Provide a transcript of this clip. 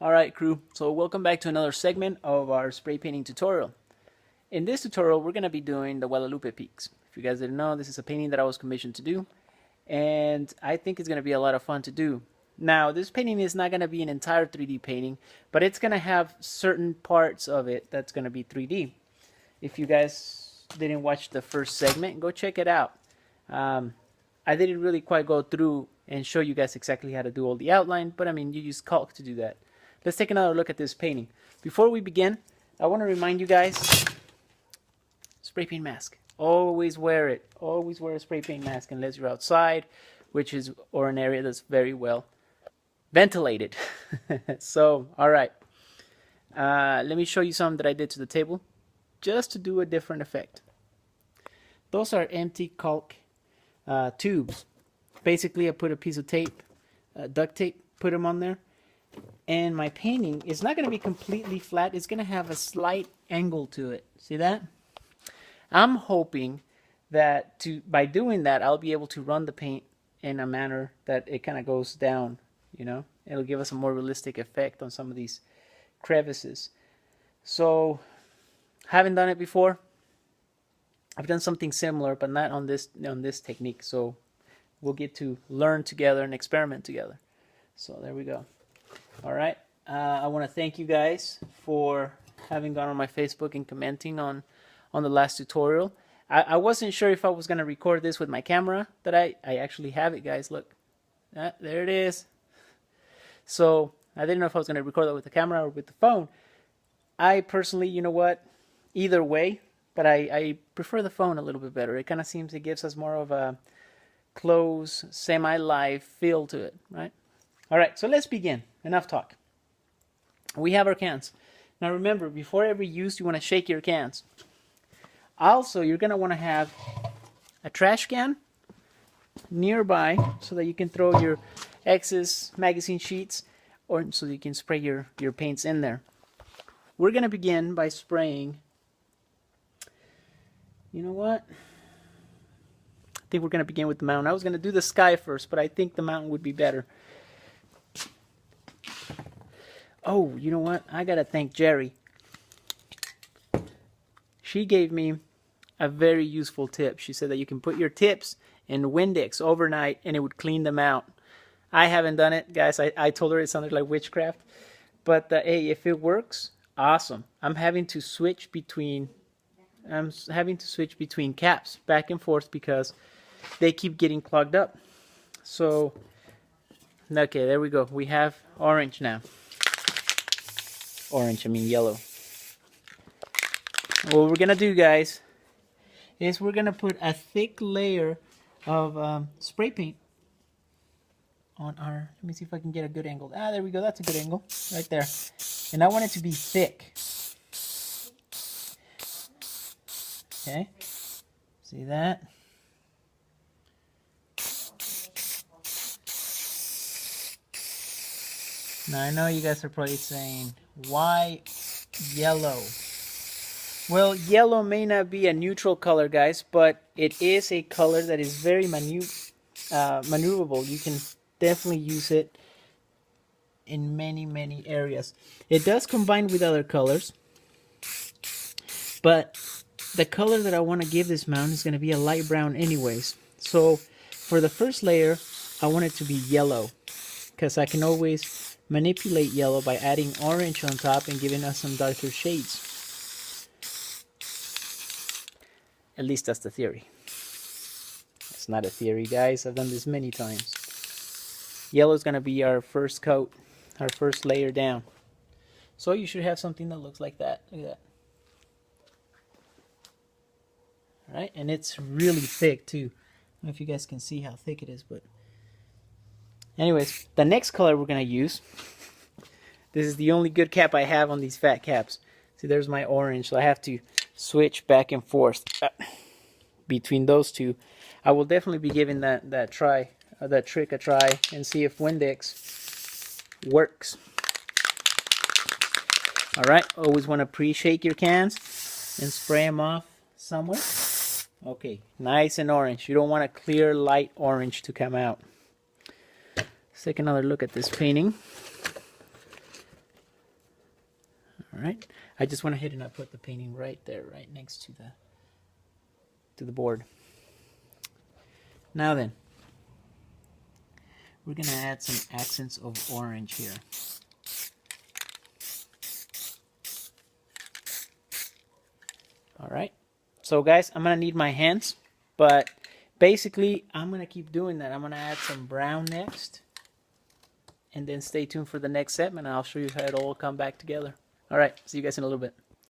Alright crew, so welcome back to another segment of our spray painting tutorial. In this tutorial we're going to be doing the Guadalupe peaks. If you guys didn't know, this is a painting that I was commissioned to do, and I think it's going to be a lot of fun to do. Now this painting is not going to be an entire 3D painting, but it's going to have certain parts of it that's going to be 3D. If you guys didn't watch the first segment, go check it out. I didn't really quite go through and show you guys exactly how to do all the outline, but I mean, you use Calc to do that. Let's take another look at this painting. Before we begin, I want to remind you guys, spray paint mask. Always wear it. Always wear a spray paint mask unless you're outside, or an area that's very well ventilated. So, alright. Let me show you something that I did to the table just to do a different effect. Those are empty Calc tubes. Basically, I put a piece of tape, duct tape, put them on there. And my painting is not going to be completely flat. It's going to have a slight angle to it. See that? I'm hoping that by doing that, I'll be able to run the paint in a manner that it kind of goes down, you know? It'll give us a more realistic effect on some of these crevices. So, haven't done it before. I've done something similar, but not on this technique. So, we'll get to learn together and experiment together. So, there we go. Alright, I want to thank you guys for having gone on my Facebook and commenting on the last tutorial. I wasn't sure if I was going to record this with my camera, but I actually have it, guys. Look, there it is. So I didn't know if I was going to record that with the camera or with the phone. I personally, you know what, either way, but I prefer the phone a little bit better. It kind of seems it gives us more of a close, semi-live feel to it, right? Alright, so let's begin. Enough talk. We have our cans. Now remember, before every use, you want to shake your cans. Also, you're going to want to have a trash can nearby so that you can throw your excess magazine sheets, or so you can spray your paints in there. We're going to begin by spraying, you know what? I think we're going to begin with the mountain. I was going to do the sky first, but I think the mountain would be better. Oh, you know what? I gotta thank Jerry. She gave me a very useful tip. She said that you can put your tips in Windex overnight and it would clean them out. I haven't done it, guys. I told her it sounded like witchcraft. But hey, if it works, awesome. I'm having to switch between caps back and forth because they keep getting clogged up. So, okay, there we go. We have orange now. Orange, I mean yellow. What we're gonna do, guys, is we're gonna put a thick layer of spray paint on our, let me see if I can get a good angle. Ah, there we go, that's a good angle, right there. And I want it to be thick. Okay, see that? Now I know you guys are probably saying, why yellow? Well, yellow may not be a neutral color, guys, but it is a color that is very maneuverable. You can definitely use it in many areas. It does combine with other colors, but the color that I want to give this mountain is going to be a light brown anyways. So for the first layer, I want it to be yellow, because I can always manipulate yellow by adding orange on top and giving us some darker shades. At least that's the theory. It's not a theory, guys. I've done this many times. Yellow is going to be our first coat, our first layer down. So you should have something that looks like that. Look at that. Alright, and it's really thick too. I don't know if you guys can see how thick it is, but anyways, the next color we're going to use, this is the only good cap I have on these fat caps. See, there's my orange, so I have to switch back and forth between those two. I will definitely be giving that trick a try and see if Windex works. Alright, always want to pre-shake your cans and spray them off somewhere. Okay, nice and orange. You don't want a clear light orange to come out. Let's take another look at this painting. All right. I just went ahead and I put the painting right there, right next to the board. Now then, we're gonna add some accents of orange here. All right. So guys, I'm gonna need my hands, but basically I'm gonna keep doing that. I'm gonna add some brown next, and then stay tuned for the next segment, and I'll show you how it'll all come back together. All right. See you guys in a little bit.